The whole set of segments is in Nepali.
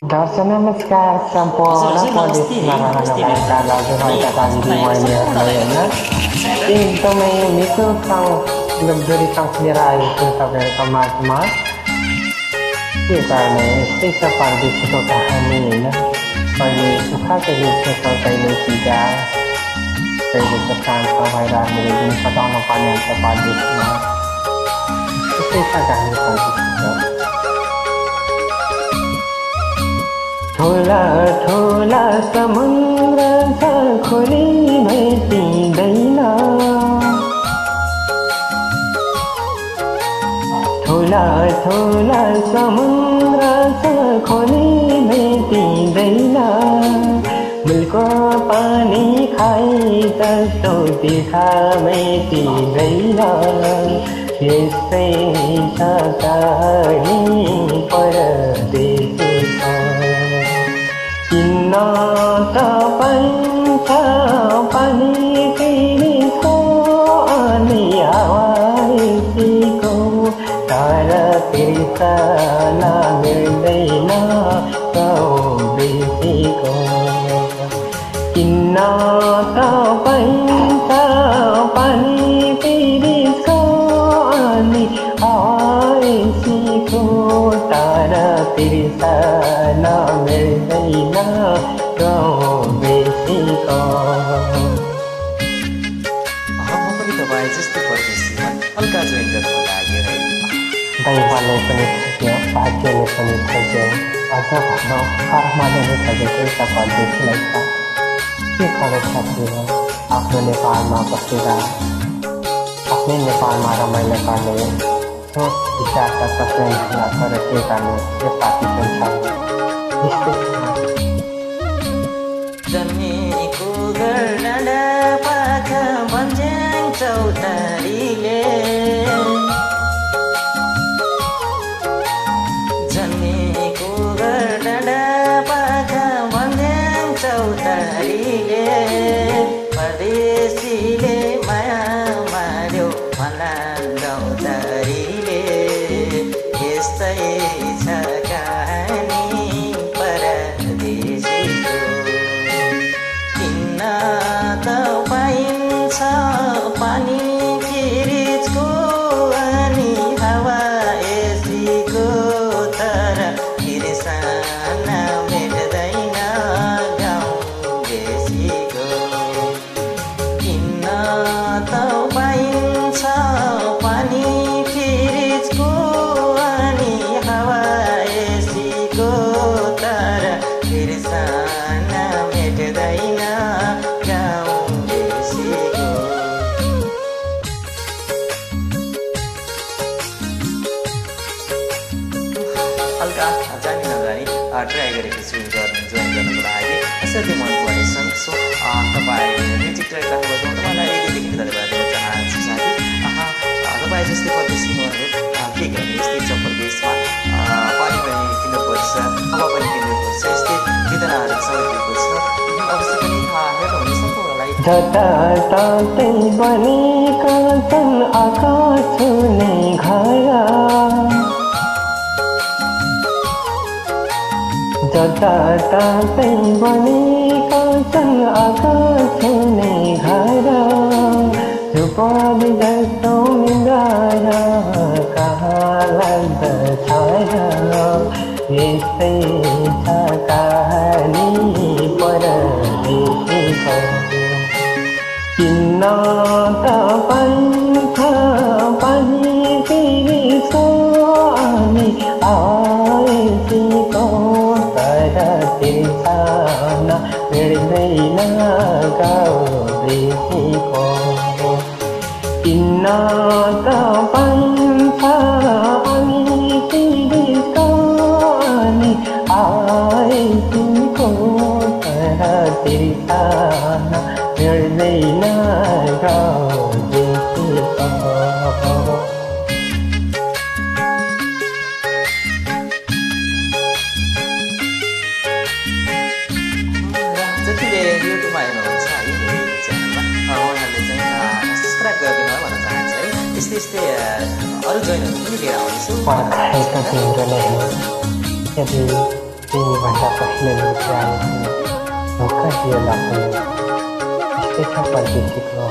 दर्शन नमस्कार सम्पूर्ण पण्डितमा रहनुभएका दाजुभाइका दिदीबहिनीहरूलाई होइन एकदमै मिठो ठाउँ लोकदोरी ठाउँ लिएर आएको छु तपाईँहरूको माझमा। के गर्ने यस्तै छ परदेशीको कहानी होइन। कहिले सुख कहिले सुख कहिले पूजा कहिले त शान्त भएर हामीले दिन कटाउनु पर्ने हुन्छ परदेशमा। यस्तै छ कहानी परदेशीको। ठुला ठुला समुद्र छ खोली भेटिँदैन, ठुला ठुला समुद्र छ खोली भेटिँदैन, मुलको पानी खाइ जस्तो तिर्खा भेटिँदैन। यस्तै छ कहानी परदेशीको। किन्न तपाईँ पानी पिरीको अनि हावासीको, तर तिर्सन मिल्दैन गाउँ बेसीको। किन्न तपाईँ पानी पिरीको अनि हावासीको, तर तिर्सन मिल्दैन गाउँ बेसीको। दैवले पनि थ्यो भाग्यले पनि थ्यो, अझ भनौँ कर्मले नै थगेकै त परदेशीलाई छ। के खबर साथी हो आफ्नो नेपालमा बसेर आफ्नै नेपालमा रमाइलो गर्ने सोच विचार त सक्ने होला, तर के गर्ने यो पापी पनि छ। यस्तै जन्मेको गर्डा पाखा भन्ज्याङ चौतारीले, जन्मेको गर्डा पाखा भन्ज्याङ चौतारीले, परदेशीले माया मार्यो मलाई गौतारीले। यस्तै छ कहानी परदेशीको। किन्न त पाइन्छ पानी फिरिजको अनि हावा एसीको, तर तिर्सन भेट्दैन गाउँ बेसीको। किन्न त पाइन्छ पानी फिरिजको अनि हावा एसीको, तर तिर्सन भेट्दैन गाउँ बेसीको। हल्का जानी नजानी ट्राई गरेको छु जोइन गर्नको लागि। असाध्यै मन परेछ। सो तपाईँ म्युजिक ट्राई गर्नुभएको तपाईँलाई यतिदेखि धन्यवाद दिन चाहन्छु साथी। तपाईँ जस्तै परदेशीहरू के गर्ने, यस्तै छ परदेशमा पानी पनि किन्नुपर्छ, हावा पनि किन्नुपर्छ, यस्तै वेदनाहरू सहिएको छ। अवश्य पनि हेर्नुहुने सम्पूर्णलाई जताततै बनेका छन् आकाश छुने घर, जताततै बनेका छन् आकाश छुने घर, सुपारी जस्तो मिलाएर कहाँ लाग्दछ र। यस्तै छ कहानी परदेशीको। किन्न तपाईँ पानी पिरीको अनि हावासीको, तर तिर्सन मिल्दैन गाउँ बेसीको। किन्न तपाईँ पानी पिरीको अनि हावासीको, तर तिर्सन मिल्दैन गाउँ बेसीको। जतिले युट्युबमा हेर्नुहुन्छ है मेरो च्यानलमा उहाँहरूले चाहिँ सब्सक्राइब गरिदिनु भयो भन्न चाहन्छु है। यस्तै यस्तै अरू जोइनहरू पनि लिएर आउँदैछु। तिम्रो नै हो यदि तिमी लेभल पे आए थे धोका दिएला पनि यस्तै छ परदेशीको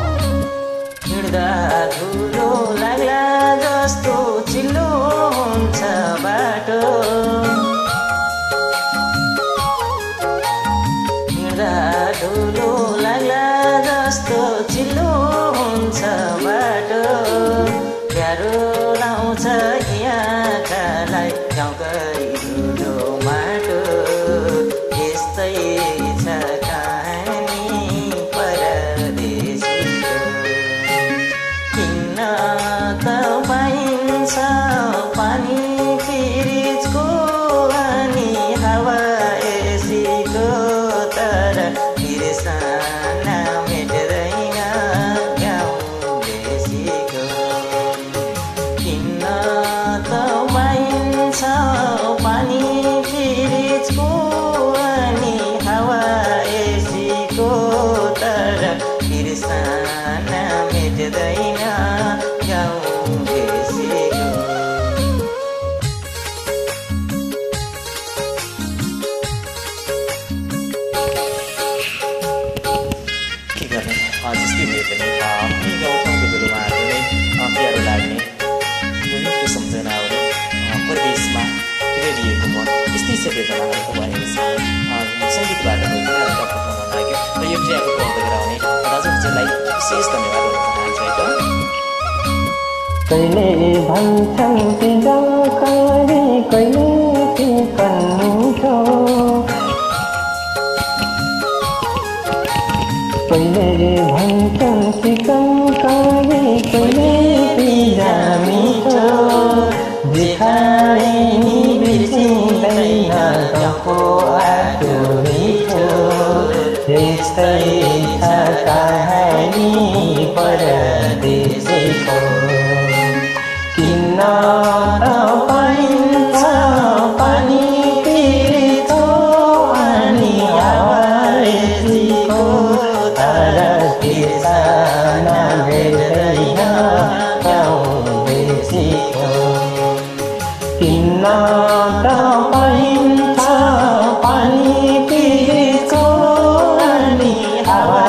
हिँड्दा धुलो लाग्ला जस्तो चिल्लो हुन्छ बाटो हिँड्दा धुलो लाग्ला जस्तो चिल्लो हुन्छ बाटो प्यारो लाउँछ आँखालाई गाउँकै धुलो माटो यस्तै छ कहानी परदेशीको किन्न त पाइन्छ पानी फ्रिजको अनि हावा एसीको तर बिर्सना मेट्दैन गाउँ देशीको किन्न त पाइन्छ पानी फ्रिजको अनि हावा एसीको तर बिर्सना मेट्दैन गाउँ देशीको के गर्ने जस्तै भए पनि आफ्नै गाउँठाउँको धुलोमा हाल्ने प्यारो लाग्ने त्यो सम्झना आउने परदेशमा रेडिएको मन यस्तै छ वेदनाहरूको भनेको छ सङ्गीतबाट पठाउन लाग्यो र यो प्रियाको कन्ट गराउने दाजुहरूलाई विशेष धन्यवाद दिन चाहन्छु है कहिले भन्छन् सिजौकारी कहिले कन्छौ कहिले भन्छन् सिकौकारी कहिले पिजामिठो जेखाइ नि बिर्सिँदैन गाउँको आटो मिठो यस्तै छ कहानी परदेशीको किन्न त पाइन्छ पानी पिरितो अनि हावा एसीको तर बिर्सना भेट्दैन गाउँ देशीको किन्न त पाइन्छ पानी पिरितो अनि हावा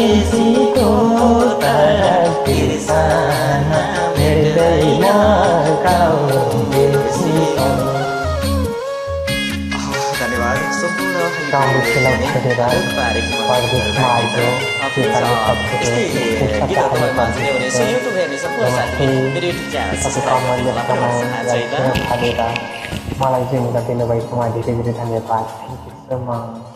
एसीको तर बिर्सना भेट्दैन गाउँ देशीको धन्यवाद सम्पूर्ण गाउँ खेलाउ छोडेर परदेशमा आइयो मलाई चाहिँ दिनुभएकोमा धेरै धेरै धन्यवाद थ्याङ्क यू सो मच